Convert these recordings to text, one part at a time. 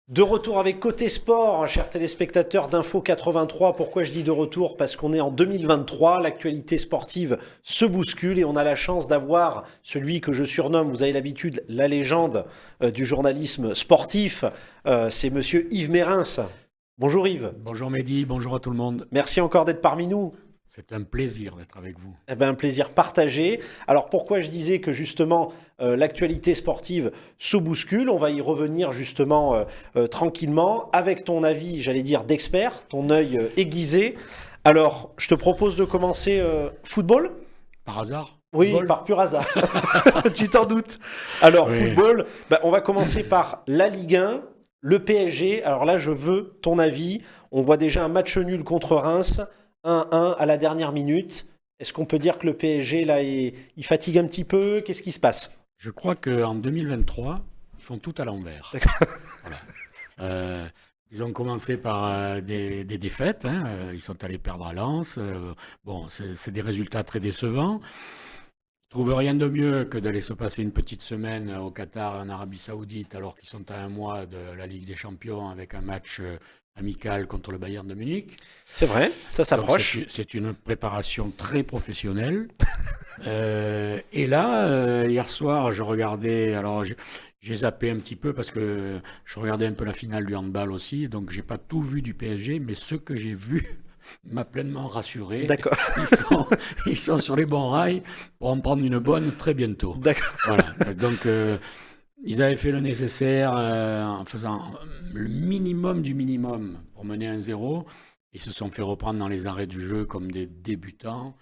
De retour avec Côté Sport, chers téléspectateurs d'Info 83. Pourquoi je dis de retour? Parce qu'on est en 2023, l'actualité sportive se bouscule et on a la chance d'avoir celui que je surnomme, vous avez l'habitude, la légende du journalisme sportif. C'est monsieur Yves Mérins. Bonjour Yves. Bonjour Mehdi, bonjour à tout le monde. Merci encore d'être parmi nous. C'est un plaisir d'être avec vous. Eh ben, un plaisir partagé. Alors pourquoi je disais que justement l'actualité sportive se bouscule, on va y revenir justement tranquillement avec ton avis, j'allais dire d'expert, ton œil aiguisé. Alors je te propose de commencer football. Par hasard? Oui, Football. par pur hasard. Tu t'en doutes. Alors Oui. football, on va commencer par la Ligue 1, le PSG. Alors là je veux ton avis. On voit déjà un match nul contre Reims. 1-1 à la dernière minute. Est-ce qu'on peut dire que le PSG, là, il fatigue un petit peu? Qu'est-ce qui se passe? Je crois qu'en 2023, ils font tout à l'envers. Voilà. Ils ont commencé par des défaites. Ils sont allés perdre à Lens. C'est des résultats très décevants. Ils ne trouvent rien de mieux que d'aller se passer une petite semaine au Qatar, en Arabie Saoudite, alors qu'ils sont à un mois de la Ligue des Champions avec un match amical contre le Bayern de Munich. C'est vrai, ça s'approche. C'est une préparation très professionnelle. Et là, hier soir, je regardais. Alors, j'ai zappé un petit peu parce que je regardais un peu la finale du handball aussi. Donc, j'ai pas tout vu du PSG, mais ce que j'ai vu m'a pleinement rassuré. D'accord. Ils sont sur les bons rails pour en prendre une bonne très bientôt. D'accord. Voilà. Donc, ils avaient fait le nécessaire en faisant le minimum du minimum pour mener 1-0. Ils se sont fait reprendre dans les arrêts du jeu comme des débutants.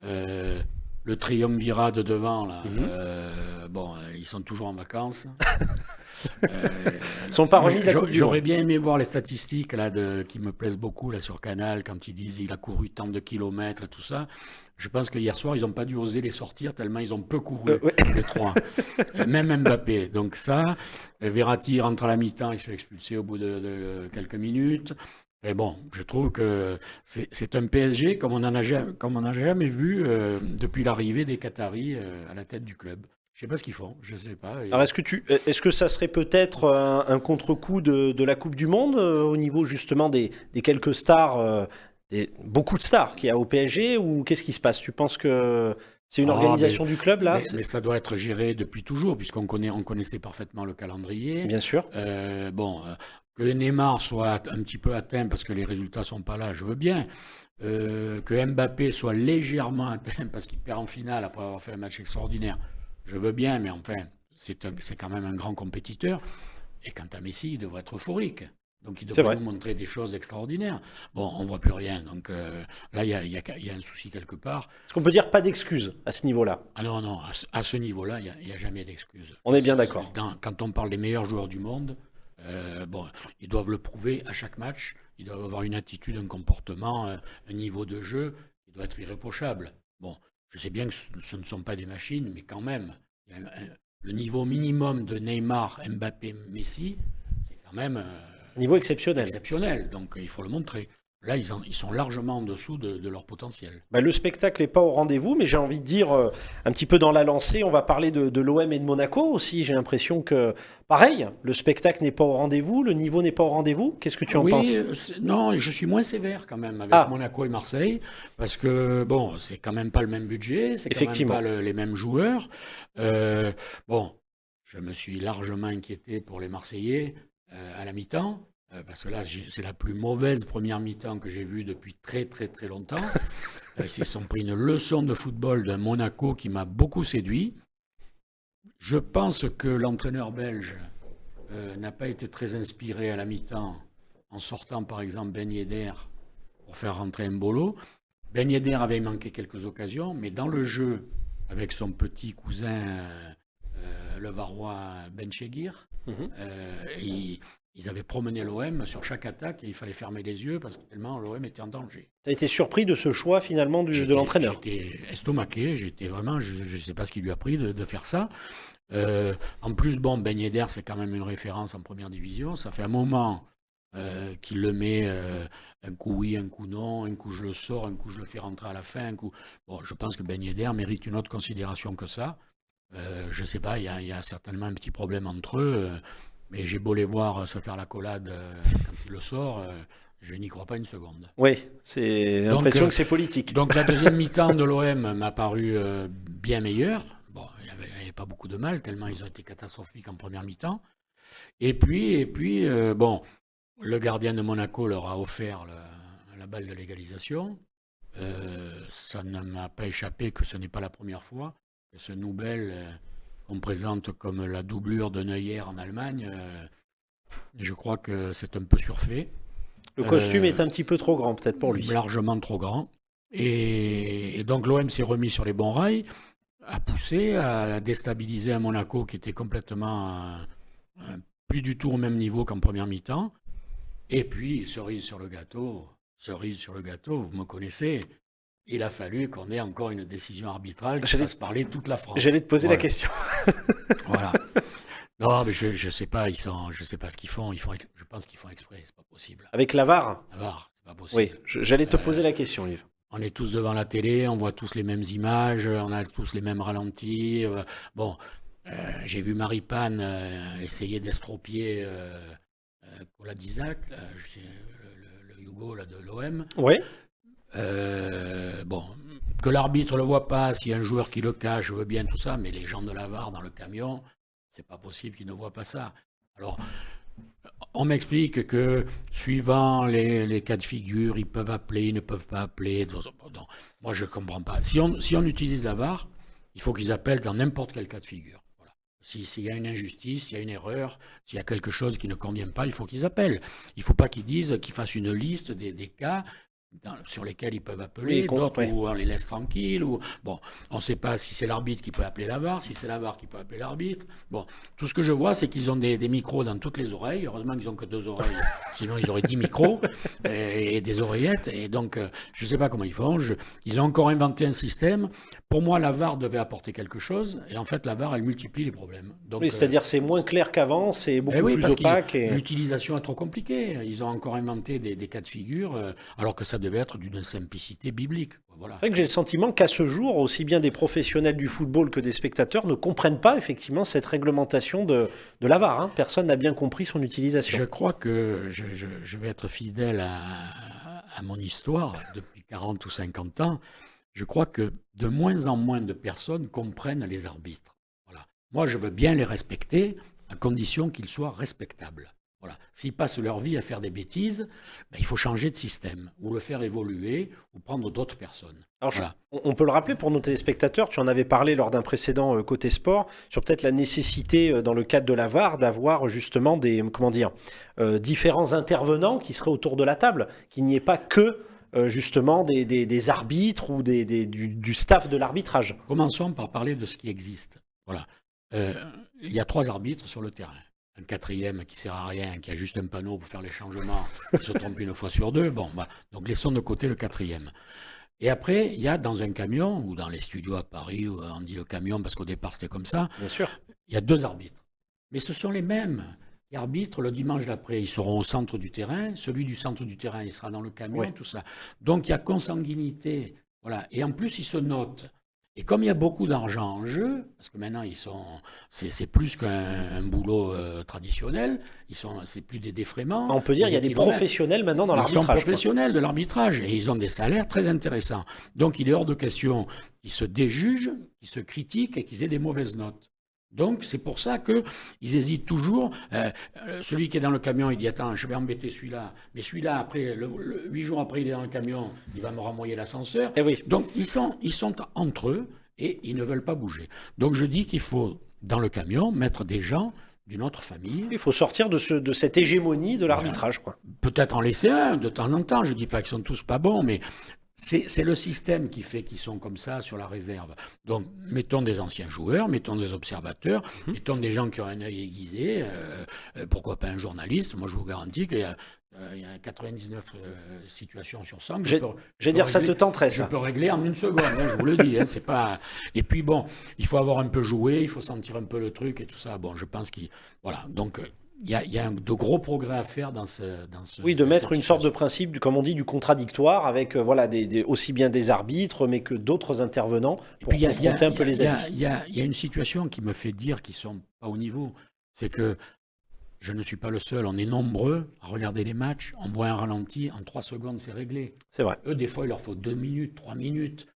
Le triumvirat de devant, là, ils sont toujours en vacances. Ils sont pas remis de la Coupe du J'aurais Monde. bien aimé voir les statistiques là, qui me plaisent beaucoup là, sur Canal quand ils disent qu'il a couru tant de kilomètres et tout ça. Je pense que hier soir, ils n'ont pas dû oser les sortir tellement ils ont peu couru, Ouais. les trois. Même Mbappé. Donc ça, Verratti rentre à la mi-temps, il se fait expulser au bout de quelques minutes. Mais bon, je trouve que c'est un PSG comme on n'a jamais vu depuis l'arrivée des Qataris à la tête du club. Je sais pas ce qu'ils font, je sais pas. Alors est-ce que ça serait peut-être un contre-coup de la Coupe du Monde au niveau justement des quelques stars, beaucoup de stars qu'il y a au PSG, ou qu'est-ce qui se passe? Tu penses que c'est une organisation du club là? Mais ça doit être géré depuis toujours, on connaissait parfaitement le calendrier. Bien sûr. Que Neymar soit un petit peu atteint parce que les résultats sont pas là, je veux bien. Que Mbappé soit légèrement atteint parce qu'il perd en finale après avoir fait un match extraordinaire, je veux bien, mais enfin, c'est quand même un grand compétiteur. Et quant à Messi, il devrait être euphorique. Donc il C'est devrait vrai. nous montrer des choses extraordinaires. Bon, on voit plus rien. Donc là, il y a un souci quelque part. Est-ce qu'on peut dire pas d'excuses à ce niveau-là? Ah non, non, à ce niveau-là, il n'y a jamais d'excuse. On est bien d'accord. Quand on parle des meilleurs joueurs du monde, ils doivent le prouver à chaque match. Ils doivent avoir une attitude, un comportement, un niveau de jeu qui doit être irréprochable. Bon, je sais bien que ce ne sont pas des machines, mais quand même, il y a le niveau minimum de Neymar, Mbappé, Messi, c'est quand même Niveau exceptionnel. exceptionnel. Donc il faut le montrer. Là, ils sont largement en dessous de leur potentiel. Le spectacle n'est pas au rendez-vous, mais j'ai envie de dire, un petit peu dans la lancée, on va parler de l'OM et de Monaco aussi. J'ai l'impression que, pareil, le spectacle n'est pas au rendez-vous, le niveau n'est pas au rendez-vous. Qu'est-ce que tu en Oui, penses? non, je suis moins sévère quand même avec Ah. Monaco et Marseille, parce que bon, c'est quand même pas le même budget, c'est quand même Effectivement. pas les mêmes joueurs. Bon, je me suis largement inquiété pour les Marseillais à la mi-temps, parce que là, c'est la plus mauvaise première mi-temps que j'ai vue depuis très très très longtemps. Ils se sont pris une leçon de football d'un Monaco qui m'a beaucoup séduit. Je pense que l'entraîneur belge n'a pas été très inspiré à la mi-temps en sortant par exemple Ben Yedder pour faire rentrer Mbolo. Ben Yedder avait manqué quelques occasions, mais dans le jeu, avec son petit cousin le Varois Ben Chegir, Mhm. ils avaient promené l'OM sur chaque attaque et il fallait fermer les yeux parce que tellement l'OM était en danger. Tu as été surpris de ce choix finalement de l'entraîneur? J'étais estomaqué, j'étais vraiment, je ne sais pas ce qui lui a pris de faire ça. En plus, bon, Ben Yedder, c'est quand même une référence en première division. Ça fait un moment qu'il le met un coup oui, un coup non, un coup je le sors, un coup je le fais rentrer à la fin. Un coup... Bon, je pense que Ben Yedder mérite une autre considération que ça. Je ne sais pas, il y a certainement un petit problème entre eux. Mais j'ai beau les voir se faire l'accolade quand il le sort, je n'y crois pas une seconde. Oui, j'ai l'impression que c'est politique. Donc la deuxième mi-temps de l'OM m'a paru bien meilleure. Bon, il n'y avait pas beaucoup de mal, tellement ils ont été catastrophiques en première mi-temps. Et puis bon, le gardien de Monaco leur a offert la balle de l'égalisation. Ça ne m'a pas échappé que ce n'est pas la première fois que ce Nubel, qu'on présente comme la doublure de Neuer en Allemagne, je crois que c'est un peu surfait. Le costume est un petit peu trop grand, peut-être, pour lui. Largement trop grand. Et donc l'OM s'est remis sur les bons rails, a poussé, a déstabilisé un Monaco qui était complètement plus du tout au même niveau qu'en première mi-temps. Et puis, cerise sur le gâteau, vous me connaissez, il a fallu qu'on ait encore une décision arbitrale qui fasse parler toute la France. J'allais te poser la question. Voilà. Non, mais je sais pas, je sais pas ce qu'ils font. Je pense qu'ils font exprès, c'est pas possible. Avec la VAR ? La VAR, c'est pas possible. Oui, j'allais te poser la question, Yves. On est tous devant la télé, on voit tous les mêmes images, on a tous les mêmes ralentis. J'ai vu Maripane essayer d'estropier Kola-Dizak, le Yougo là, de l'OM. Oui. Que l'arbitre le voit pas, s'il y a un joueur qui le cache, je veux bien tout ça, mais les gens de la VAR dans le camion, c'est pas possible qu'ils ne voient pas ça. Alors, on m'explique que suivant les cas de figure, ils peuvent appeler, ils ne peuvent pas appeler. Non, moi, je comprends pas. Si on utilise la VAR, il faut qu'ils appellent dans n'importe quel cas de figure. Voilà. S'il y a une injustice, s'il y a une erreur, s'il y a quelque chose qui ne convient pas, il faut qu'ils appellent. Il ne faut pas qu'ils fassent une liste des cas sur lesquels ils peuvent appeler, d'autres où on les laisse tranquilles. Bon, on ne sait pas si c'est l'arbitre qui peut appeler la VAR, si c'est la VAR qui peut appeler l'arbitre. Bon, tout ce que je vois, c'est qu'ils ont des micros dans toutes les oreilles. Heureusement qu'ils n'ont que 2 oreilles, sinon ils auraient 10 micros et des oreillettes. Et donc, je ne sais pas comment ils font. Ils ont encore inventé un système. Pour moi, la VAR devait apporter quelque chose. Et en fait, la VAR, elle multiplie les problèmes. Donc, oui, c'est-à-dire c'est moins clair qu'avant, c'est beaucoup plus opaque. L'utilisation est trop compliquée. Ils ont encore inventé des cas de figure, alors que ça devait être d'une simplicité biblique. Voilà. C'est vrai que j'ai le sentiment qu'à ce jour, aussi bien des professionnels du football que des spectateurs ne comprennent pas effectivement cette réglementation de la VAR. Hein. Personne n'a bien compris son utilisation. Je crois que je vais être fidèle à mon histoire depuis 40 ou 50 ans. Je crois que de moins en moins de personnes comprennent les arbitres. Voilà. Moi, je veux bien les respecter à condition qu'ils soient respectables. Voilà. S'ils passent leur vie à faire des bêtises, il faut changer de système, ou le faire évoluer, ou prendre d'autres personnes. Alors on peut le rappeler pour nos téléspectateurs, tu en avais parlé lors d'un précédent Côté Sport, sur peut-être la nécessité, dans le cadre de la VAR, d'avoir justement différents intervenants qui seraient autour de la table, qu'il n'y ait pas que justement des arbitres ou du staff de l'arbitrage. Commençons par parler de ce qui existe. Voilà. Il y a 3 arbitres sur le terrain. Un 4e qui sert à rien, qui a juste un panneau pour faire les changements, qui se trompe une fois sur 2. Donc laissons de côté le 4e. Et après, il y a dans un camion, ou dans les studios à Paris, où on dit le camion parce qu'au départ c'était comme ça, bien sûr, il y a 2 arbitres. Mais ce sont les mêmes. Les arbitres, le dimanche d'après, ils seront au centre du terrain. Celui du centre du terrain, il sera dans le camion, tout ça. Donc il y a consanguinité. Voilà. Et en plus, ils se notent. Et comme il y a beaucoup d'argent en jeu, parce que maintenant c'est plus qu'un boulot traditionnel, c'est plus des défraiements. On peut dire qu'il y a des professionnels maintenant dans l'arbitrage. Ils sont professionnels de l'arbitrage et ils ont des salaires très intéressants. Donc il est hors de question qu'ils se déjugent, qu'ils se critiquent et qu'ils aient des mauvaises notes. Donc c'est pour ça qu'ils hésitent toujours. Celui qui est dans le camion, il dit « Attends, je vais embêter celui-là. » Mais celui-là, après, 8 jours après, il est dans le camion, il va me renvoyer l'ascenseur. Et oui. Donc ils sont entre eux et ils ne veulent pas bouger. Donc je dis qu'il faut, dans le camion, mettre des gens d'une autre famille. Il faut sortir de cette hégémonie de l'arbitrage. Voilà. Peut-être en laisser un de temps en temps. Je ne dis pas qu'ils sont tous pas bons, mais... C'est le système qui fait qu'ils sont comme ça sur la réserve. Donc, mettons des anciens joueurs, mettons des observateurs, mettons des gens qui ont un œil aiguisé, pourquoi pas un journaliste. Moi, je vous garantis qu'il y a 99 situations sur 100. Ça te tenterait, ça. Je peux régler en 1 seconde, hein, je vous le dis. Hein, c'est pas... Et puis, bon, il faut avoir un peu joué, il faut sentir un peu le truc et tout ça. Bon, je pense qu'il... Voilà, donc... Il y a de gros progrès à faire dans ce oui, de mettre une sorte de principe, comme on dit, du contradictoire, avec aussi bien des arbitres, mais que d'autres intervenants, pour confronter un peu les avis. Il y a une situation qui me fait dire qu'ils ne sont pas au niveau. C'est que je ne suis pas le seul, on est nombreux à regarder les matchs, on voit un ralenti, en 3 secondes c'est réglé. C'est vrai. Eux, des fois, il leur faut 2 minutes, 3 minutes.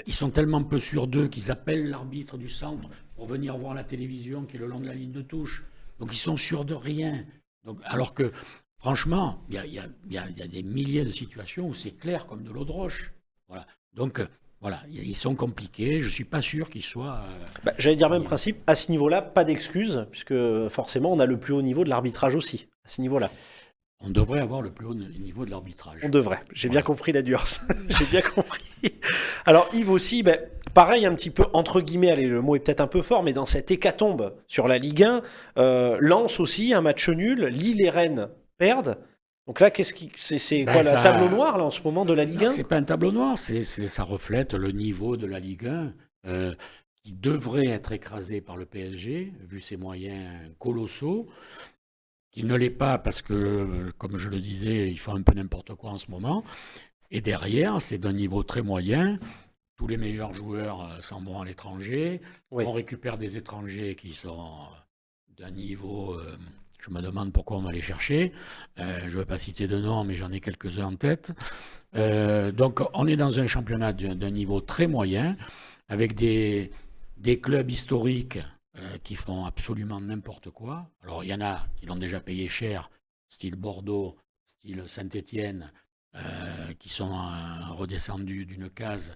Ils sont tellement peu sûrs d'eux qu'ils appellent l'arbitre du centre pour venir voir la télévision qui est le long de la ligne de touche. Donc ils sont sûrs de rien. Donc, alors que, franchement, il y a des milliers de situations où c'est clair comme de l'eau de roche. Voilà. Donc, voilà, ils sont compliqués. Je ne suis pas sûr qu'ils soient... J'allais dire même principe, à ce niveau-là, pas d'excuses, puisque forcément, on a le plus haut niveau de l'arbitrage aussi, à ce niveau-là. On devrait avoir le plus haut niveau de l'arbitrage. On devrait. J'ai bien compris la nuance. J'ai bien compris. Alors Yves aussi, pareil un petit peu entre guillemets, allez, le mot est peut-être un peu fort, mais dans cette hécatombe sur la Ligue 1, Lens aussi, un match nul, Lille et Rennes perdent. Donc là, c'est quoi la tableau noir là en ce moment de la Ligue 1 ? C'est pas un tableau noir, ça reflète le niveau de la Ligue 1 qui devrait être écrasé par le PSG, vu ses moyens colossaux. Qui ne l'est pas parce que, comme je le disais, ils font un peu n'importe quoi en ce moment. Et derrière, c'est d'un niveau très moyen. Tous les meilleurs joueurs s'en vont à l'étranger. Oui. On récupère des étrangers qui sont d'un niveau... je me demande pourquoi on va les chercher. Je ne veux pas citer de nom, mais j'en ai quelques-uns en tête. Donc, on est dans un championnat d'un niveau très moyen, avec des clubs historiques qui font absolument n'importe quoi. Alors, il y en a qui l'ont déjà payé cher, style Bordeaux, style Saint-Étienne, qui sont redescendus d'une case.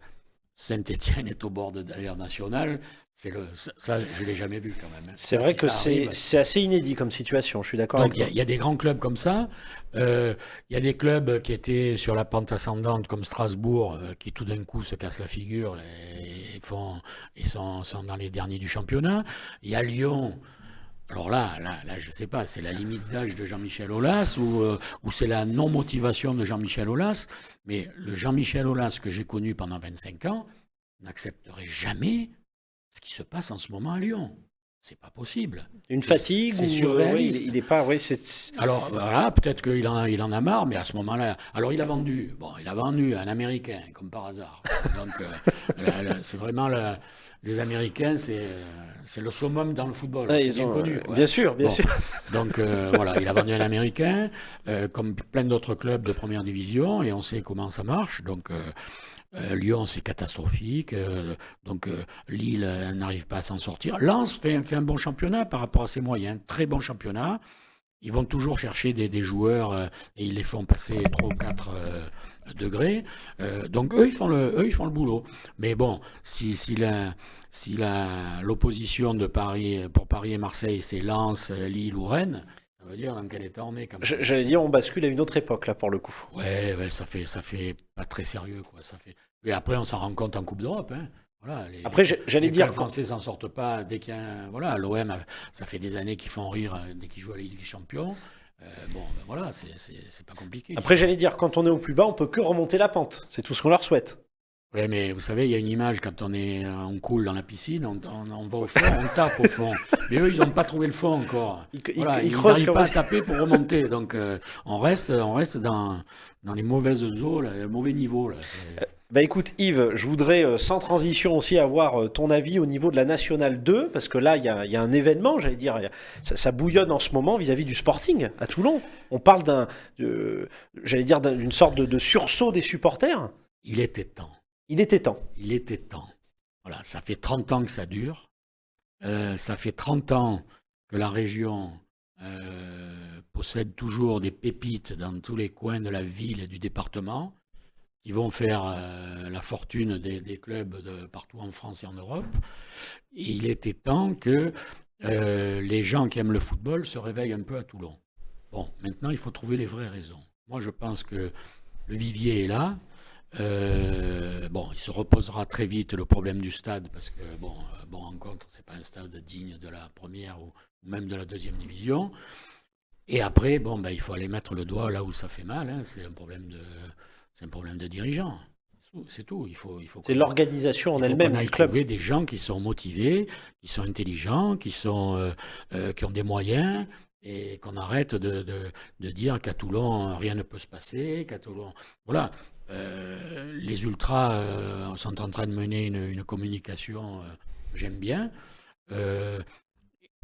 Saint-Étienne est au bord de l'air national. Ça, je ne l'ai jamais vu quand même. C'est vrai que c'est assez inédit comme situation, je suis d'accord avec toi. Donc, il y a des grands clubs comme ça. Il y a des clubs qui étaient sur la pente ascendante, comme Strasbourg, qui tout d'un coup se cassent la figure et sont dans les derniers du championnat. Il y a Lyon. Alors là, je ne sais pas, c'est la limite d'âge de Jean-Michel Aulas ou c'est la non-motivation de Jean-Michel Aulas. Mais le Jean-Michel Aulas que j'ai connu pendant 25 ans n'accepterait jamais ce qui se passe en ce moment à Lyon. C'est pas possible. Une fatigue c'est surréaliste. Il n'est pas... Alors voilà, peut-être qu'il en a marre, mais à ce moment-là... Alors il a vendu un Américain, comme par hasard. Donc c'est vraiment... Les Américains, c'est le summum dans le football. C'est bien connu. Bien sûr. Donc voilà, il a vendu un Américain, comme plein d'autres clubs de première division, et on sait comment ça marche. Donc Lyon, c'est catastrophique. Donc Lille n'arrive pas à s'en sortir. Lens fait un bon championnat par rapport à ses moyens. Très bon championnat. Ils vont toujours chercher des joueurs et ils les font passer 3 ou 4 degrés. Donc eux, ils font le boulot. Mais bon, si l'opposition de Paris, pour Paris et Marseille, c'est Lens, Lille ou Rennes, ça veut dire dans quel état on est quand même. J'allais dire, on bascule à une autre époque là pour le coup. Ouais, ça fait pas très sérieux quoi. Et après, on s'en rend compte en Coupe d'Europe. Hein. Voilà, après, j'allais dire. Les Français s'en sortent pas dès qu'il y a. Voilà, l'OM, ça fait des années qu'ils font rire dès qu'ils jouent à la Ligue des Champions. Voilà, c'est pas compliqué. Après, j'allais dire, quand on est au plus bas, on peut que remonter la pente. C'est tout ce qu'on leur souhaite. Oui, mais vous savez, il y a une image quand on coule dans la piscine, on va au fond, on tape au fond. Mais eux, ils n'ont pas trouvé le fond encore. Ils n'arrivent pas à taper pour remonter. Donc, on reste dans les mauvaises eaux, le mauvais niveau. Là. Écoute Yves, je voudrais sans transition aussi avoir ton avis au niveau de la Nationale 2, parce que là il y a un événement, j'allais dire, ça bouillonne en ce moment vis-à-vis du Sporting à Toulon. On parle d'une sorte de sursaut des supporters. Il était temps. Voilà, ça fait 30 ans que ça dure. Ça fait 30 ans que la région possède toujours des pépites dans tous les coins de la ville et du département qui vont faire la fortune des clubs de partout en France et en Europe. Et il était temps que les gens qui aiment le football se réveillent un peu à Toulon. Bon, maintenant, il faut trouver les vraies raisons. Moi, je pense que le vivier est là. Il se reposera très vite le problème du stade parce que Rencontre, c'est pas un stade digne de la première ou même de la deuxième division. Et après, il faut aller mettre le doigt là où ça fait mal. Hein. C'est un problème de dirigeants. C'est tout. C'est l'organisation en elle-même du club. Trouver des gens qui sont motivés, qui sont intelligents, qui ont des moyens. Et qu'on arrête de dire qu'à Toulon, rien ne peut se passer, qu'à Toulon... Voilà. Les ultras sont en train de mener une communication, j'aime bien.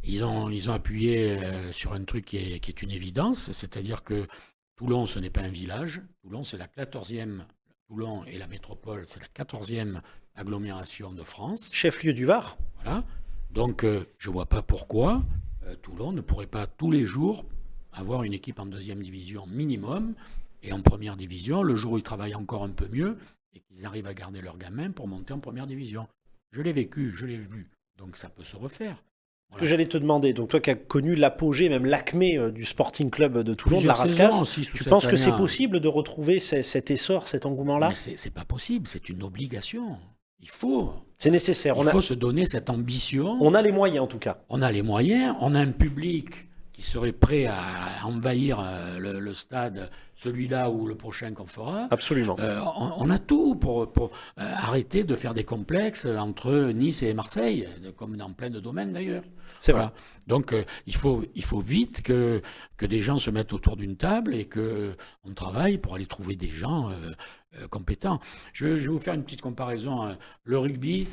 Ils ont appuyé sur un truc qui est une évidence, c'est-à-dire que Toulon, ce n'est pas un village. Toulon, c'est la 14e. Toulon et la métropole, c'est la 14e agglomération de France. Chef-lieu du Var. Voilà. Donc, je ne vois pas pourquoi Toulon ne pourrait pas tous les jours avoir une équipe en deuxième division minimum et en première division, le jour où ils travaillent encore un peu mieux et qu'ils arrivent à garder leurs gamins pour monter en première division. Je l'ai vécu, je l'ai vu. Donc, ça peut se refaire. Ce que j'allais te demander, donc toi qui as connu l'apogée, même l'acmé du Sporting Club de Toulon, de la Rascasse, tu penses que c'est possible de retrouver cet essor, cet engouement-là? C'est pas possible, c'est une obligation. Il faut. C'est nécessaire. Il faut se donner cette ambition. On a les moyens en tout cas. On a les moyens, on a un public qui serait prêt à envahir le stade, celui-là ou le prochain qu'on fera. Absolument. On a tout pour arrêter de faire des complexes entre Nice et Marseille, comme dans plein de domaines d'ailleurs. C'est vrai. Donc il faut vite que des gens se mettent autour d'une table et qu'on travaille pour aller trouver des gens compétents. Je vais vous faire une petite comparaison. Le rugby,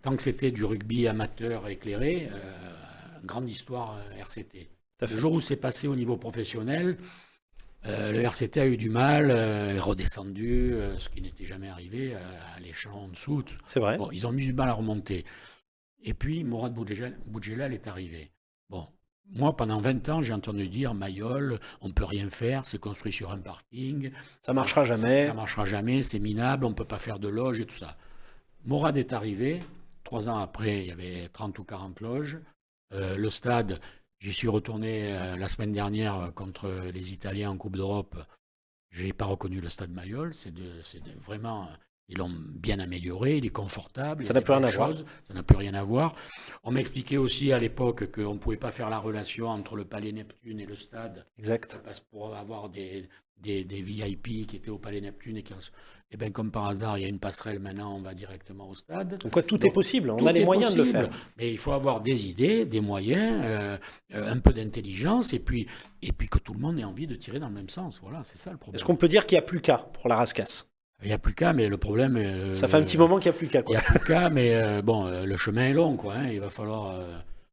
tant que c'était du rugby amateur éclairé, grande histoire RCT. Le jour où c'est passé au niveau professionnel, le RCT a eu du mal, est redescendu, ce qui n'était jamais arrivé, à l'échelon en dessous. C'est vrai. Bon, ils ont eu du mal à remonter. Et puis, Mourad Boudjelal est arrivé. Bon, moi, pendant 20 ans, j'ai entendu dire Mayol, on ne peut rien faire, c'est construit sur un parking. Ça ne marchera jamais. Ça ne marchera jamais, c'est minable, on ne peut pas faire de loges et tout ça. Mourad est arrivé. 3 ans après, il y avait 30 ou 40 loges. Le stade, j'y suis retourné la semaine dernière contre les Italiens en Coupe d'Europe. Je n'ai pas reconnu le stade Mayol. Vraiment, ils l'ont bien amélioré, il est confortable. Ça n'a plus rien à voir. Ça n'a plus rien à voir. On m'expliquait aussi à l'époque qu'on ne pouvait pas faire la relation entre le Palais Neptune et le stade. Exact. Parce pour avoir des VIP qui étaient au Palais Neptune et bien comme par hasard, il y a une passerelle maintenant, on va directement au stade. Donc tout est possible, on a les moyens de le faire. Mais il faut avoir des idées, des moyens, un peu d'intelligence et puis que tout le monde ait envie de tirer dans le même sens. Voilà, c'est ça le problème. Est-ce qu'on peut dire qu'il n'y a plus qu'à pour la Rascasse? Il n'y a plus qu'à, mais le problème... ça fait un petit moment qu'il n'y a plus qu'à. Il n'y a plus qu'à, mais le chemin est long, quoi. Il va falloir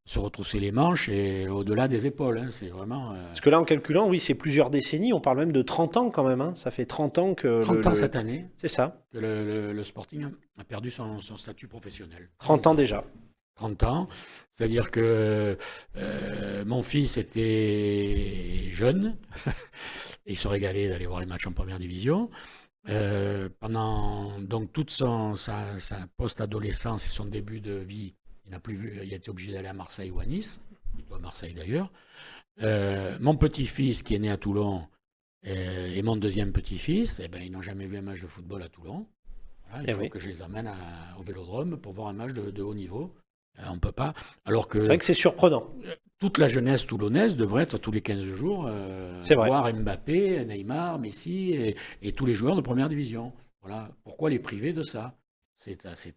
se retrousser les manches et au-delà des épaules. C'est vraiment... Parce que là, en calculant, oui, c'est plusieurs décennies. On parle même de 30 ans quand même. Ça fait 30 ans que... 30 ans cette année. C'est ça. Que le Sporting a perdu son statut professionnel. 30 ans déjà. 30 ans. C'est-à-dire que mon fils était jeune. Il se régalait d'aller voir les matchs en première division. Pendant donc toute sa post-adolescence et son début de vie, il n'a plus vu, il a été obligé d'aller à Marseille ou à Nice, plutôt à Marseille d'ailleurs. Mon petit-fils qui est né à Toulon et mon deuxième petit-fils, ils n'ont jamais vu un match de football à Toulon. Voilà, il faut que je les amène au Vélodrome pour voir un match de haut niveau. On ne peut pas. Alors que c'est vrai que c'est surprenant. Toute la jeunesse toulonnaise devrait être tous les 15 jours voir Mbappé, Neymar, Messi et tous les joueurs de première division. Voilà. Pourquoi les priver de ça? C'est assez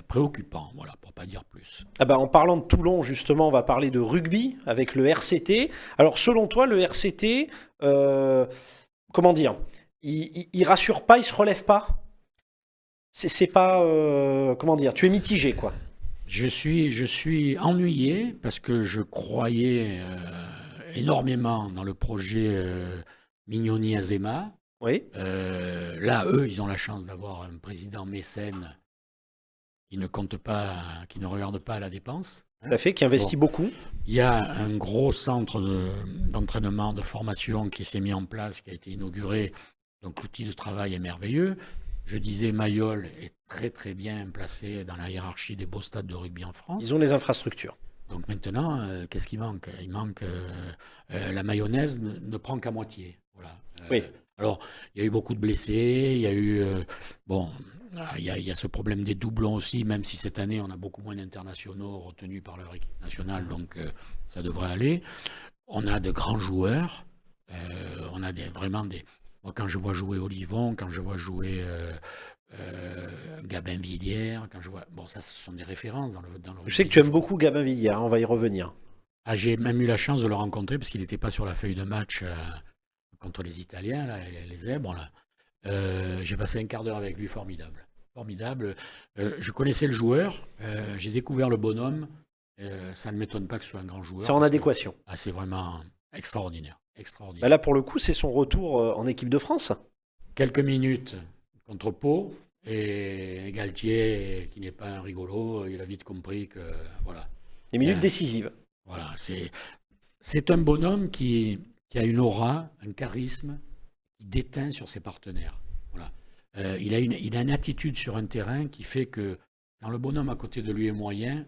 préoccupant, voilà, pour ne pas dire plus. En parlant de Toulon, justement, on va parler de rugby avec le RCT. Alors, selon toi, le RCT, comment dire, il rassure pas, il se relève pas? C'est pas... comment dire, tu es mitigé, quoi. Je suis ennuyé parce que je croyais énormément dans le projet Mignoni-Azéma. Oui. Là, eux, ils ont la chance d'avoir un président mécène qui ne compte pas, qui ne regarde pas à la dépense. Tout à fait, qui investit beaucoup. Il y a un gros centre d'entraînement, de formation qui s'est mis en place, qui a été inauguré. Donc l'outil de travail est merveilleux. Je disais, Mayol est très très bien placé dans la hiérarchie des beaux stades de rugby en France. Ils ont les infrastructures. Donc maintenant, qu'est-ce qui manque? Il manque la mayonnaise ne prend qu'à moitié. Voilà. Oui. Alors, il y a eu beaucoup de blessés, il y a eu il y a ce problème des doublons aussi, même si cette année on a beaucoup moins d'internationaux retenus par leur équipe nationale, donc ça devrait aller. On a de grands joueurs, on a vraiment des... Moi, quand je vois jouer Olivon, quand je vois jouer Gabin Villière, quand je vois... Bon, ça, ce sont des références dans le Je sais que tu aimes beaucoup Gabin Villière, on va y revenir. J'ai même eu la chance de le rencontrer parce qu'il n'était pas sur la feuille de match contre les Italiens, là, les Zèbres. Là. J'ai passé un quart d'heure avec lui formidable. formidable. Je connaissais le joueur, j'ai découvert le bonhomme. Ça ne m'étonne pas que ce soit un grand joueur. C'est en adéquation. C'est vraiment extraordinaire. Bah là, pour le coup, c'est son retour en équipe de France. Quelques minutes contre Pau, et Galtier, qui n'est pas un rigolo, il a vite compris que voilà. Les minutes décisives. Voilà, c'est un bonhomme qui a une aura, un charisme, qui déteint sur ses partenaires. Voilà. Il a une attitude sur un terrain qui fait que quand le bonhomme à côté de lui est moyen,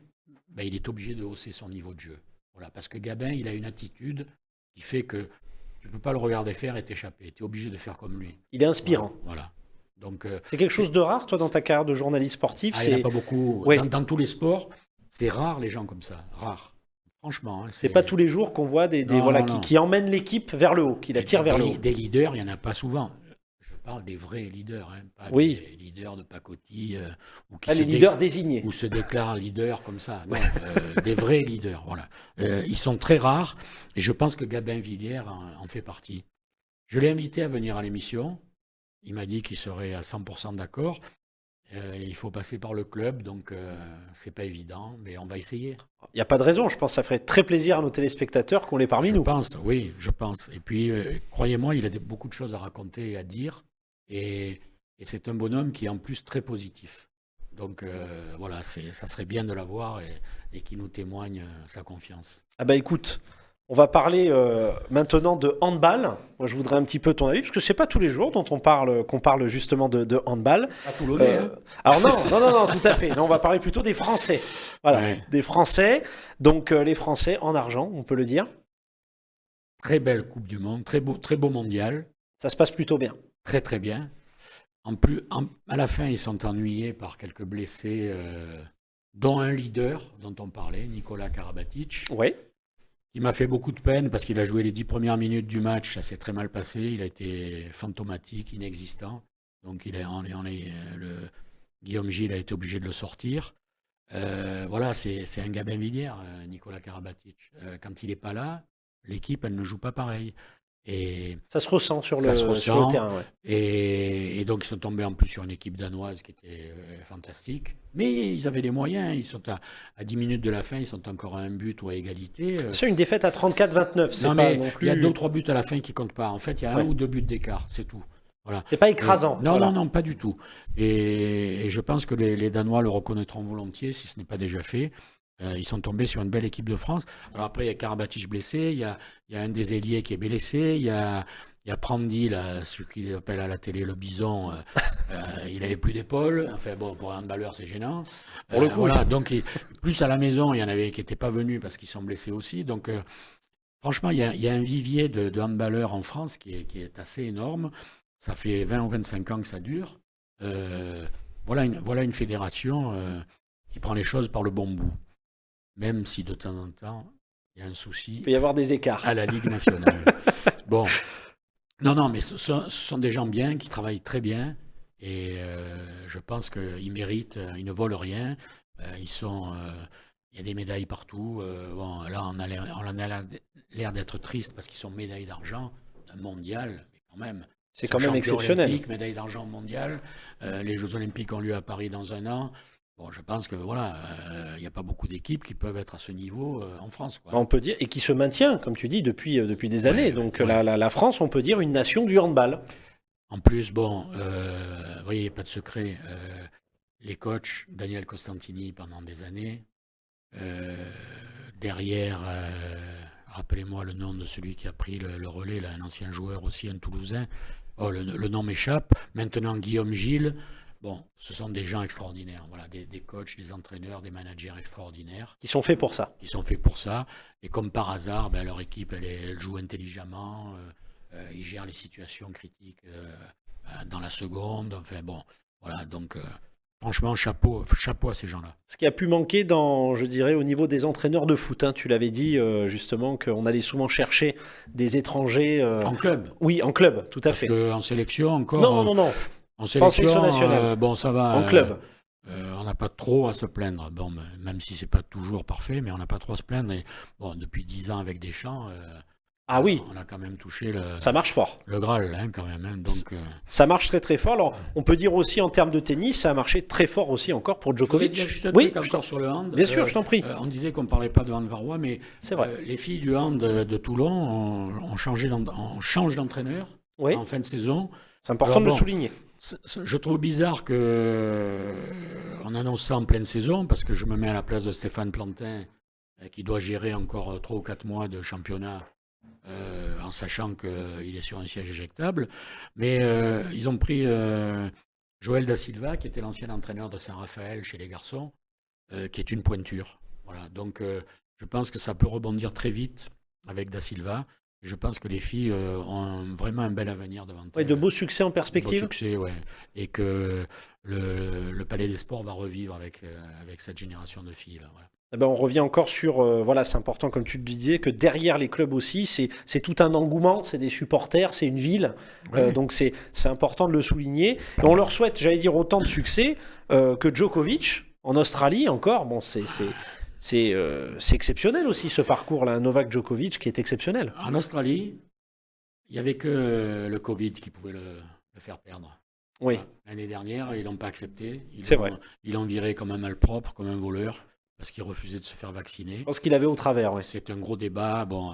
ben, il est obligé de hausser son niveau de jeu. Voilà, parce que Gabin, il a une attitude qui fait que tu ne peux pas le regarder faire et t'échapper. Tu es obligé de faire comme lui. Il est inspirant. Voilà. Donc, c'est quelque chose de rare, toi, dans ta carrière de journaliste sportif. Il n'y en a pas beaucoup. Ouais. Dans tous les sports, c'est rare les gens comme ça. Rare. Franchement. C'est pas tous les jours qu'on voit qui emmènent l'équipe vers le haut, qui la tirent vers le haut. Des leaders, il n'y en a pas souvent. Je parle des vrais leaders, pas des leaders de pacotille. Les leaders désignés. Ou se déclarent leaders comme ça. Non, des vrais leaders. Voilà. Ils sont très rares et je pense que Gabin Villiers en fait partie. Je l'ai invité à venir à l'émission. Il m'a dit qu'il serait à 100% d'accord. Il faut passer par le club, donc c'est pas évident, mais on va essayer. Il n'y a pas de raison, je pense que ça ferait très plaisir à nos téléspectateurs qu'on l'ait parmi nous. Je pense. Et puis, croyez-moi, il a beaucoup de choses à raconter et à dire, et c'est un bonhomme qui est en plus très positif. Donc voilà, ça serait bien de l'avoir et qu'il nous témoigne sa confiance. Ah bah écoute, on va parler maintenant de handball. Moi, je voudrais un petit peu ton avis, parce que c'est pas tous les jours qu'on parle justement de handball. Pas Toulonnais. Alors non, tout à fait. Non, on va parler plutôt des Français. Voilà, ouais. Des Français. Donc les Français en argent, on peut le dire. Très belle Coupe du Monde, très beau mondial. Ça se passe plutôt bien. Très très bien. En plus, à la fin, ils sont ennuyés par quelques blessés, dont un leader dont on parlait, Nikola Karabatic. Oui. Il m'a fait beaucoup de peine parce qu'il a joué les 10 premières minutes du match, ça s'est très mal passé, il a été fantomatique, inexistant. Donc Guillaume Gilles a été obligé de le sortir. Voilà, c'est un Gabin Villiers, Nikola Karabatic. Quand il n'est pas là, l'équipe, elle ne joue pas pareil. Et ça se ressent sur le terrain. Ouais. Et donc, ils sont tombés en plus sur une équipe danoise qui était fantastique. Mais ils avaient les moyens. Ils sont à 10 minutes de la fin, ils sont encore à un but ou à égalité. C'est une défaite à 34-29. C'est non, pas mais non plus... il y a 2 ou 3 buts à la fin qui ne comptent pas. En fait, il y a 1 ou 2 buts d'écart, c'est tout. Voilà. C'est pas écrasant. Non, pas du tout. Et je pense que les Danois le reconnaîtront volontiers si ce n'est pas déjà fait. Ils sont tombés sur une belle équipe de France. Alors après, il y a Karabatic blessé, il y a un des ailiers qui est blessé, il y a Prandi, là, ce qu'il appelle à la télé le bison, il n'avait plus d'épaule. Enfin bon, pour un handballeur, c'est gênant. Pour le coup, voilà, donc plus à la maison, il y en avait qui n'étaient pas venus parce qu'ils sont blessés aussi. Donc franchement, il y a un vivier de handballeurs en France qui est assez énorme. Ça fait 20 ou 25 ans que ça dure. Voilà une fédération qui prend les choses par le bon bout. Même si de temps en temps, il y a un souci. Il peut y avoir des écarts. À la Ligue nationale. Bon. Non, mais ce sont des gens bien, qui travaillent très bien. Et je pense qu'ils méritent, ils ne volent rien. Il y a des médailles partout. Bon, là, on a l'air d'être triste parce qu'ils sont médailles d'argent d'un mondial, mais quand même. C'est quand même exceptionnel. Médaille d'argent mondiale. Les Jeux Olympiques ont lieu à Paris dans 1 an. Bon, je pense que voilà, il n'y a pas beaucoup d'équipes qui peuvent être à ce niveau en France, quoi. On peut dire, et qui se maintient, comme tu dis, depuis des années. Donc la France, on peut dire une nation du handball. En plus, bon, vous voyez, il n'y a pas de secret. Les coachs, Daniel Costantini pendant des années. Derrière, rappelez-moi le nom de celui qui a pris le relais, là, un ancien joueur aussi, un Toulousain. Oh, le nom m'échappe. Maintenant, Guillaume Gilles. Bon, ce sont des gens extraordinaires, voilà, des coachs, des entraîneurs, des managers extraordinaires. Qui sont faits pour ça. Et comme par hasard, leur équipe, elle joue intelligemment, ils gèrent les situations critiques dans la seconde. Enfin bon, voilà, donc franchement, chapeau à ces gens-là. Ce qui a pu manquer je dirais, au niveau des entraîneurs de foot, hein, tu l'avais dit justement qu'on allait souvent chercher des étrangers. En club. Oui, en club, tout à fait. Parce qu'en sélection encore. Non. En sélection nationale. Bon, ça va. En club. On n'a pas trop à se plaindre. Bon, même si c'est pas toujours parfait, mais on n'a pas trop à se plaindre. Et, bon, depuis 10 ans avec Deschamps, Ah oui, On a quand même touché ça marche fort. le Graal, hein, quand même. Hein. Donc, Ça marche très très fort. Alors, on peut dire aussi en termes de tennis, ça a marché très fort aussi encore pour je voulais Djokovic. dire juste un Oui, truc encore sur le hand. bien sûr, je t'en prie. On disait qu'on ne parlait pas de hand varrois, mais C'est vrai. les filles du hand de Toulon ont change d'entraîneur Oui, en fin de saison. c'est important Alors de le bon, souligner. Je trouve bizarre qu'on annonce ça en pleine saison, parce que je me mets à la place de Stéphane Plantin, qui doit gérer encore 3 ou 4 mois de championnat, en sachant qu'il est sur un siège éjectable. Mais ils ont pris Joël Da Silva, qui était l'ancien entraîneur de Saint-Raphaël chez les garçons, qui est une pointure. Voilà. Donc je pense que ça peut rebondir très vite avec Da Silva. Je pense que les filles ont vraiment un bel avenir devant Ouais, elles. de beaux succès en Beau perspective. succès, ouais. Et que le Palais des Sports va revivre avec cette génération de filles. Là, voilà. Eh ben, on revient encore sur, voilà, c'est important, comme tu le disais, que derrière les clubs aussi, c'est tout un engouement, c'est des supporters, c'est une ville. Ouais. Donc c'est important de le souligner. Et on leur souhaite, j'allais dire, autant de succès que Djokovic en Australie encore. Bon, c'est exceptionnel aussi ce parcours-là, un Novak Djokovic qui est exceptionnel. En Australie, il n'y avait que le Covid qui pouvait le faire perdre. Oui, Voilà. L'année dernière, ils l'ont pas accepté. C'est vrai. Ils l'ont viré comme un malpropre, comme un voleur, parce qu'il refusait de se faire vacciner. je pense qu'il avait au travers. Ouais. C'est un gros débat. Bon,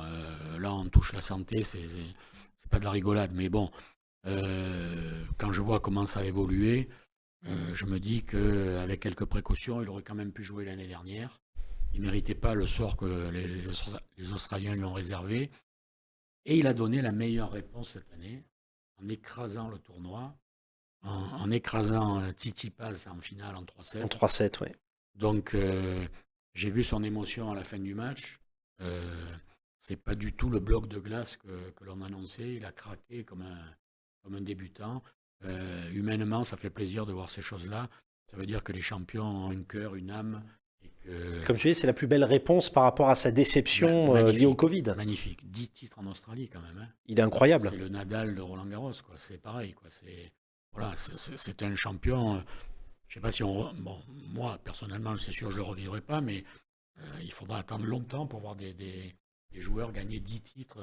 là, on touche la santé, c'est pas de la rigolade. Mais bon, quand je vois comment ça a évolué, je me dis qu'avec quelques précautions, il aurait quand même pu jouer l'année dernière. Il ne méritait pas le sort que les Australiens lui ont réservé. Et il a donné la meilleure réponse cette année, en écrasant le tournoi, en écrasant Tsitsipas en finale en 3-7. En 3-7, oui. Donc, j'ai vu son émotion à la fin du match. C'est pas du tout le bloc de glace que l'on annonçait. Il a craqué comme un débutant. Humainement, ça fait plaisir de voir ces choses-là. Ça veut dire que les champions ont un cœur, une âme. Et que... Comme tu dis, c'est la plus belle réponse par rapport à sa déception liée au Covid. Magnifique. 10 titres en Australie quand même. Hein. Il est incroyable. C'est le Nadal de Roland Garros, quoi. C'est pareil, quoi. Voilà, c'est un champion. Je sais pas si on. Bon, moi, personnellement, c'est sûr, je ne le revivrai pas, mais il faudra attendre longtemps pour voir des joueurs gagner 10 titres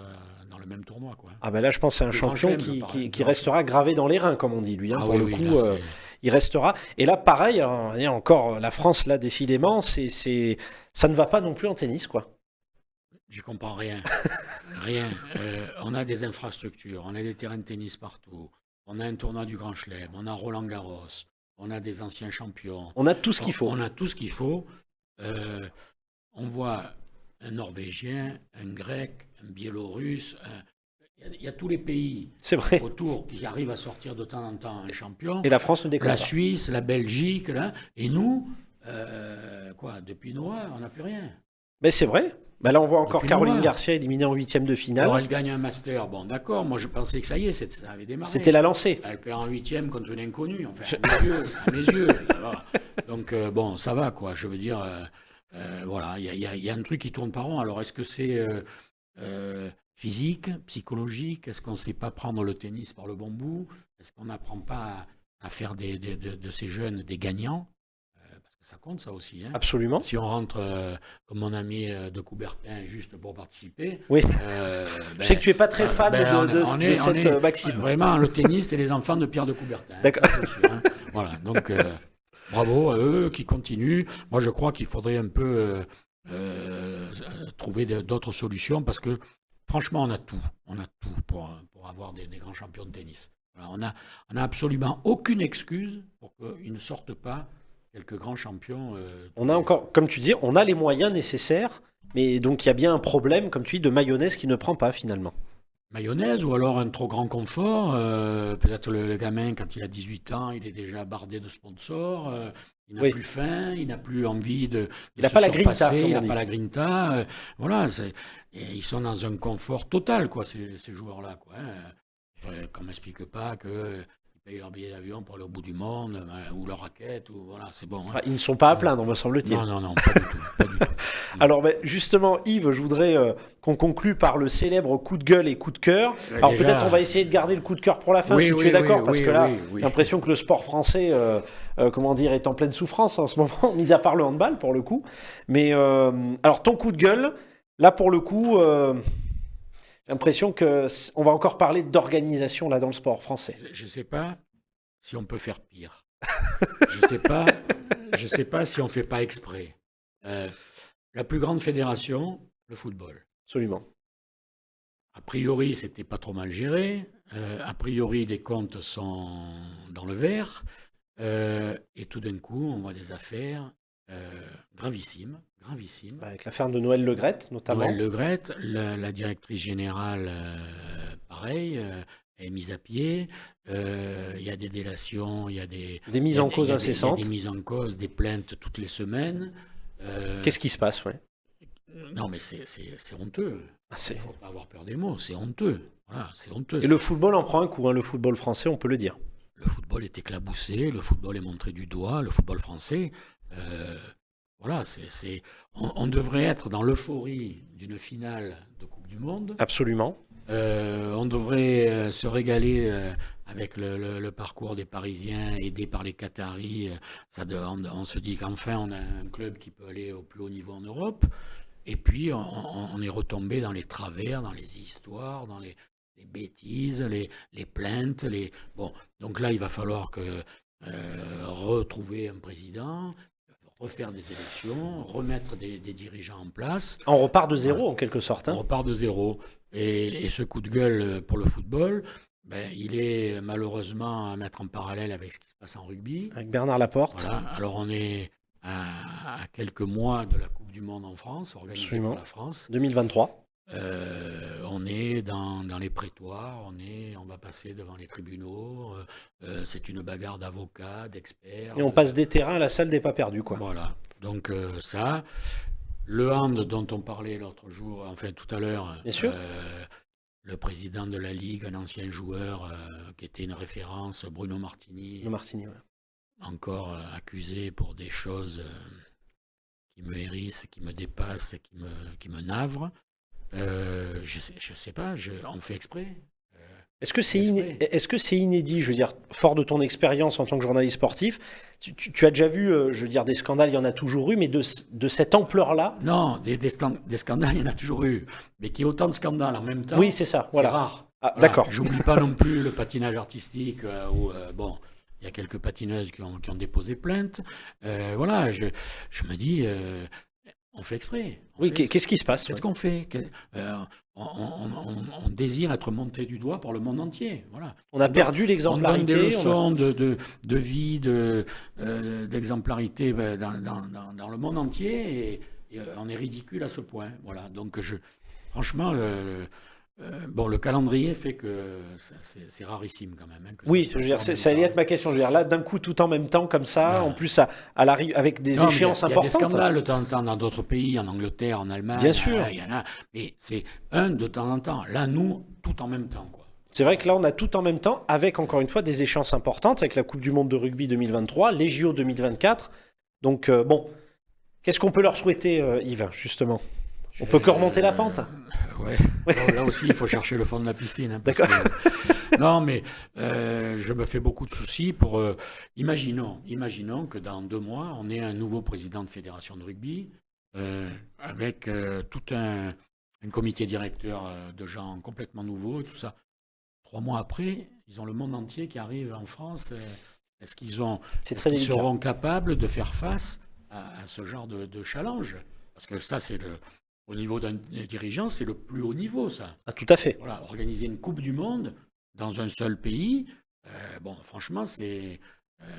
dans le même tournoi, quoi. Ah ben là, je pense que c'est un Le Grand champion Chelem, qui restera gravé dans les reins, comme on dit, lui. Hein, Ah pour oui, le oui, coup, là, c'est- il restera. Et là, pareil, alors, il y a encore la France, là, décidément, ça ne va pas non plus en tennis, quoi. J'y comprends rien. Rien. On a des infrastructures, on a des terrains de tennis partout, on a un tournoi du Grand Chelem, on a Roland Garros, on a des anciens champions. On a tout ce qu'il faut. On a tout ce qu'il faut. On voit un Norvégien, un Grec, un Biélorusse. Il y a tous les pays C'est vrai. autour qui arrivent à sortir de temps en temps un champion. Et la France ne déconne La pas. Suisse, la Belgique, là. Et nous, depuis Noah, on n'a plus rien. Mais c'est vrai. Ben là, on voit encore Depuis Caroline Noah. Garcia éliminée en huitième de Alors, finale. elle gagne un master. Bon, d'accord, moi je pensais que ça y est, ça avait démarré. C'était la lancée. Elle perd en huitième contre une inconnue, enfin, à mes yeux. Voilà. Donc, bon, ça va, quoi. Je veux dire, voilà, il y a un truc qui tourne par rond. Alors, est-ce que c'est physique, psychologique? Est-ce qu'on ne sait pas prendre le tennis par le bon bout? Est-ce qu'on n'apprend pas à faire de ces jeunes des gagnants? Parce que ça compte, ça aussi. Hein. Absolument. Si on rentre comme mon ami de Coubertin juste pour participer. Oui. Ben, Je sais que tu n'es pas très fan de cette maxime. Vraiment, le tennis, c'est les enfants de Pierre de Coubertin. Hein, D'accord. ça, c'est sûr, hein. Voilà, donc bravo à eux qui continuent. Moi, je crois qu'il faudrait un peu trouver d'autres solutions parce que franchement, on a tout. On a tout pour avoir des grands champions de tennis. Voilà, on a absolument aucune excuse pour qu'ils ne sortent pas quelques grands champions. On a encore, comme tu dis, on a les moyens nécessaires, mais donc il y a bien un problème, comme tu dis, de mayonnaise qui ne prend pas finalement. Mayonnaise ou alors un trop grand confort. Peut-être le gamin, quand il a 18 ans, il est déjà bardé de sponsors. Il n'a Oui. plus faim, il n'a plus envie de Il n'a se pas la grinta, surpasser, comme il on n'a dit. pas la grinta. Voilà, et ils sont dans un confort total, quoi, ces joueurs-là. Quoi, hein. Qu'on ne m'explique pas qu'ils payent leur billet d'avion pour aller au bout du monde, ou leur raquette, ou voilà, c'est bon. Hein. Enfin, ils ne sont pas à plaindre, me semble-t-il. Non, pas du tout. Pas du tout. Alors ben, justement, Yves, je voudrais qu'on conclue par le célèbre coup de gueule et coup de cœur. Alors Déjà- peut-être on va essayer de garder le coup de cœur pour la fin, Oui, si oui, tu es d'accord, oui, parce oui, que là, oui. j'ai l'impression que le sport français, comment dire, est en pleine souffrance en ce moment, mis à part le handball pour le coup. Mais alors ton coup de gueule, là pour le coup, J'ai l'impression qu'on va encore parler d'organisation là dans le sport français. Je ne sais pas si on peut faire pire. Je sais pas, je sais pas si on ne fait pas exprès. La plus grande fédération, le football. Absolument. A priori, c'était pas trop mal géré. A priori, les comptes sont dans le vert. Et tout d'un coup, on voit des affaires gravissimes. Avec l'affaire de Noël Le Graët, notamment. Noël Le Graët, la directrice générale, pareil, est mise à pied. Il y a des délations, il y a des mises en cause incessantes. Il y a des mises en cause, des plaintes toutes les semaines. Qu'est-ce qui se passe, ouais. Non, mais c'est honteux. Il ne faut pas avoir peur des mots, c'est honteux. Voilà, c'est honteux. Et le football en prend un coup, hein, le football français, on peut le dire. Le football est éclaboussé, le football est montré du doigt, le football français. Voilà, on devrait être dans l'euphorie d'une finale de Coupe du Monde. Absolument. On devrait se régaler avec le parcours des Parisiens, aidés par les Qataris. On se dit qu'enfin, on a un club qui peut aller au plus haut niveau en Europe. Et puis, on est retombé dans les travers, dans les histoires, dans les bêtises, les plaintes. Bon, donc là, il va falloir retrouver un président, refaire des élections, remettre des dirigeants en place. On repart de zéro, en quelque sorte. Hein. On repart de zéro. Et ce coup de gueule pour le football, il est malheureusement à mettre en parallèle avec ce qui se passe en rugby. Avec Bernard Laporte. Voilà. Alors on est à quelques mois de la Coupe du Monde en France, organisée par la France. 2023. On est dans les prétoires, on va passer devant les tribunaux, c'est une bagarre d'avocats, d'experts. Et on passe des terrains à la salle des pas perdus, quoi. Voilà, donc ça, le hand dont on parlait l'autre jour, enfin tout à l'heure, le président de la Ligue, un ancien joueur qui était une référence, Bruno Martini. Ouais. Encore accusé pour des choses qui me hérissent, qui me dépassent, qui me navrent. Je sais pas, on fait exprès. Est-ce que c'est inédit, je veux dire, fort de ton expérience en tant que journaliste sportif, tu as déjà vu, je veux dire, des scandales, il y en a toujours eu, mais de cette ampleur-là? Non, des scandales, il y en a toujours eu, mais qu'il y ait autant de scandales en même temps, oui, c'est ça, voilà. C'est rare. Ah, voilà. D'accord. J'oublie pas non plus le patinage artistique, où, bon, il y a quelques patineuses qui ont déposé plainte. Voilà, je me dis... on fait exprès. Qu'est-ce qui se passe? Qu'est-ce qu'on fait? On désire être monté du doigt par le monde entier. Voilà. On a perdu l'exemplarité. On donne des leçons de vie, d'exemplarité dans le monde entier et on est ridicule à ce point. Voilà. Donc, franchement, le calendrier fait que c'est rarissime quand même. Hein, oui, je veux dire, ça allait être ma question. Je veux dire, là, d'un coup, tout en même temps, comme ça, en plus, avec des échéances importantes. Il y a des scandales de temps en temps dans d'autres pays, en Angleterre, en Allemagne. Bien sûr. Il y en a, mais c'est de temps en temps. Là, nous, tout en même temps, quoi. C'est vrai que là, on a tout en même temps, avec, encore une fois, des échéances importantes, avec la Coupe du Monde de rugby 2023, les JO 2024. Donc, bon, qu'est-ce qu'on peut leur souhaiter, Yves, justement? On peut que remonter la pente. Ouais. Bon, là aussi, il faut chercher le fond de la piscine. Hein, D'accord. Non, mais je me fais beaucoup de soucis pour... imaginons que dans 2 mois, on ait un nouveau président de fédération de rugby, avec tout un comité directeur de gens complètement nouveaux et tout ça. 3 mois après, ils ont le monde entier qui arrive en France. Est-ce qu'ils seront capables de faire face à ce genre de challenge? Parce que ça, au niveau d'un dirigeant, c'est le plus haut niveau, ça. Ah, tout à fait. Voilà, organiser une Coupe du Monde dans un seul pays, franchement, il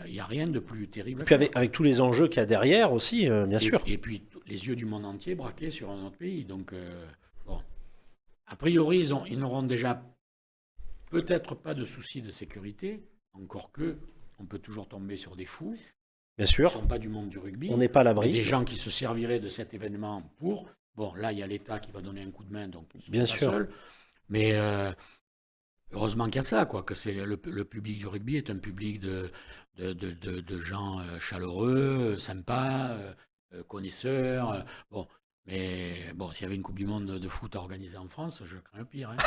n'y a rien de plus terrible. Et puis avec tous les enjeux qu'il y a derrière aussi, bien sûr. Et puis les yeux du monde entier braqués sur un autre pays. Donc, a priori, ils n'auront déjà peut-être pas de soucis de sécurité, encore que on peut toujours tomber sur des fous. Bien sûr. Qui ne sont pas du monde du rugby. On n'est pas à l'abri. Des gens qui se serviraient de cet événement pour... Bon, là, il y a l'État qui va donner un coup de main, donc ils sont bien pas sûr. Seuls. Mais heureusement qu'il y a ça, quoi, que le public du rugby est un public de gens chaleureux, sympas, connaisseurs. Bon, mais bon, s'il y avait une Coupe du Monde de foot à organiser en France, je crains le pire. Hein.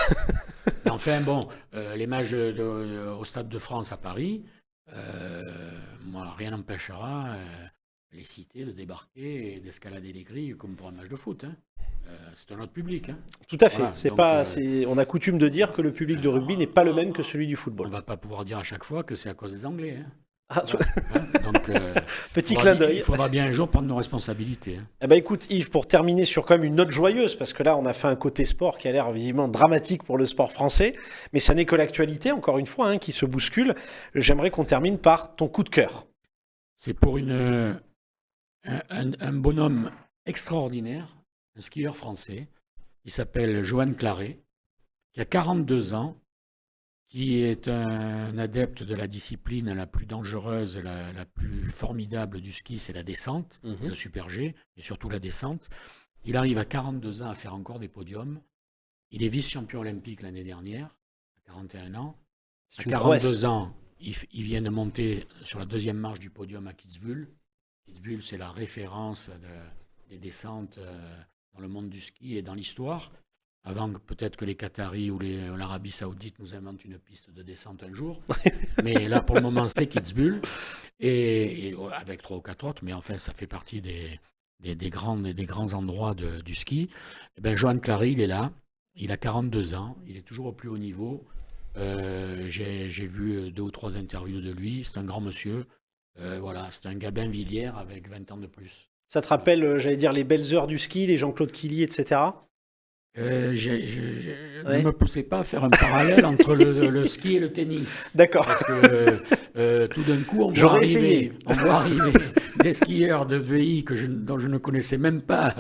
Mais enfin, bon, les matchs au Stade de France à Paris, moi, rien n'empêchera les cités de débarquer et d'escalader les grilles comme pour un match de foot. Hein. c'est un autre public. Hein. Tout à fait. Voilà, C'est donc, pas, on a coutume de dire que le public de rugby n'est pas le même que celui du On football. ne va pas pouvoir dire à chaque fois que c'est à cause des Anglais. Hein. Ah, Voilà, hein. Donc, petit clin d'œil. Il faudra bien un jour prendre nos responsabilités. Hein. Eh ben écoute Yves, pour terminer sur quand même une note joyeuse, parce que là on a fait un côté sport qui a l'air visiblement dramatique pour le sport français, mais ça n'est que l'actualité, encore une fois, hein, qui se bouscule. J'aimerais qu'on termine par ton coup de cœur. C'est pour un bonhomme extraordinaire, un skieur français, qui s'appelle Johan Claret, qui a 42 ans, qui est un adepte de la discipline la plus dangereuse, la plus formidable du ski, c'est la descente, le super G, et surtout la descente. Il arrive à 42 ans à faire encore des podiums. Il est vice-champion olympique l'année dernière, à 41 ans. À 42 ans, il vient de monter sur la deuxième marche du podium à Kitzbühel. Kitzbühel, c'est la référence des descentes dans le monde du ski et dans l'histoire. Avant que peut-être que les Qataris ou l'Arabie Saoudite nous inventent une piste de descente un jour. Mais là, pour le moment, c'est Kitzbühel. Et avec 3 ou 4 autres, mais enfin, ça fait partie des grands endroits du ski. Et ben, Johan Claret, il est là. Il a 42 ans. Il est toujours au plus haut niveau. J'ai vu 2 ou 3 interviews de lui. C'est un grand monsieur. Voilà, c'est un Gabin Villière avec 20 ans de plus. Ça te rappelle, j'allais dire, les belles heures du ski, les Jean-Claude Killy, etc. Ne me poussez pas à faire un parallèle entre le ski et le tennis. D'accord. Parce que tout d'un coup, on voit arriver des skieurs de pays dont je ne connaissais même pas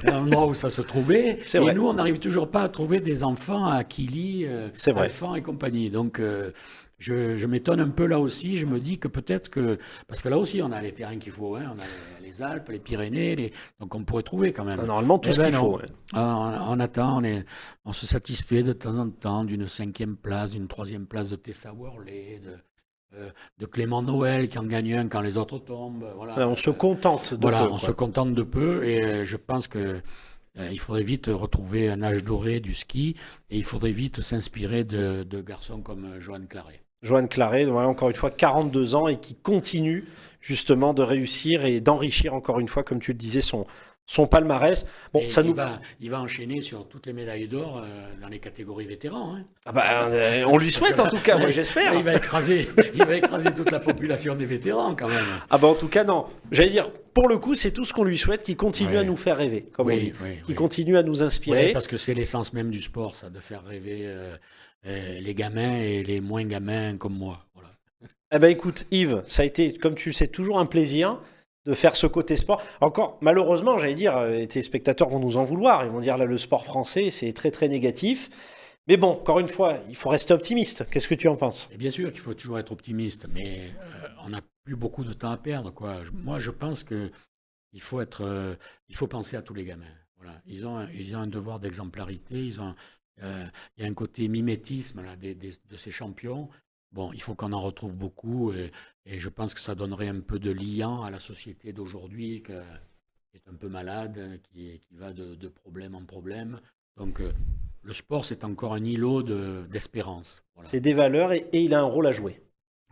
l'endroit où ça se trouvait. Et vrai. Nous, on n'arrive toujours pas à trouver des enfants à Killy, Alphand et compagnie. Donc, je m'étonne un peu là aussi. Je me dis que peut-être que... Parce que là aussi, on a les terrains qu'il faut. Hein. On a les Alpes, les Pyrénées. Donc, on pourrait trouver quand même. Normalement, tout ce qu'il faut. Ouais. On attend. On se satisfait de temps en temps d'une 5e place, d'une 3e place de Tessa Worley, de Clément Noël qui en gagne un quand les autres tombent. Voilà. On se contente de peu. Voilà, on se contente de peu. Et je pense que... il faudrait vite retrouver un âge doré du ski et il faudrait vite s'inspirer de garçons comme Johan Claret. Johan Claret, voilà, encore une fois, 42 ans et qui continue justement de réussir et d'enrichir encore une fois, comme tu le disais, son palmarès. Bon, il va enchaîner sur toutes les médailles d'or dans les catégories vétérans. Hein. Ah bah, on lui souhaite en tout cas, moi j'espère. Il va écraser toute la population des vétérans quand même. Ah bah en tout cas non. J'allais dire, pour le coup, c'est tout ce qu'on lui souhaite, qu'il continue à nous faire rêver, comme on dit. Qu'il continue à nous inspirer. Oui, parce que c'est l'essence même du sport, ça, de faire rêver les gamins et les moins gamins comme moi. Voilà. Eh ben écoute Yves, ça a été, comme tu le sais, toujours un plaisir de faire ce côté sport. Encore, malheureusement, j'allais dire, les téléspectateurs vont nous en vouloir. Ils vont dire, là, le sport français, c'est très, très négatif. Mais bon, encore une fois, il faut rester optimiste. Qu'est-ce que tu en penses ? Et bien sûr qu'il faut toujours être optimiste, mais on n'a plus beaucoup de temps à perdre, quoi. Moi, je pense qu'il faut penser à tous les gamins. Voilà. Ils ont un devoir d'exemplarité. Il y a un côté mimétisme là, de ces champions. Bon, il faut qu'on en retrouve beaucoup et je pense que ça donnerait un peu de liant à la société d'aujourd'hui qui est un peu malade, qui va de problème en problème. Donc, le sport, c'est encore un îlot d'espérance. Voilà. C'est des valeurs et il a un rôle à jouer.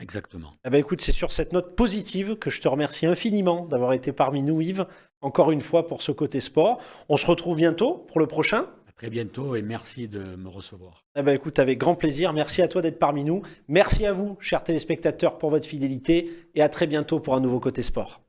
Exactement. Eh ben écoute, c'est sur cette note positive que je te remercie infiniment d'avoir été parmi nous, Yves, encore une fois pour ce côté sport. On se retrouve bientôt pour le prochain. Très bientôt et merci de me recevoir. Eh ben écoute, avec grand plaisir. Merci à toi d'être parmi nous. Merci à vous, chers téléspectateurs, pour votre fidélité et à très bientôt pour un nouveau côté sport.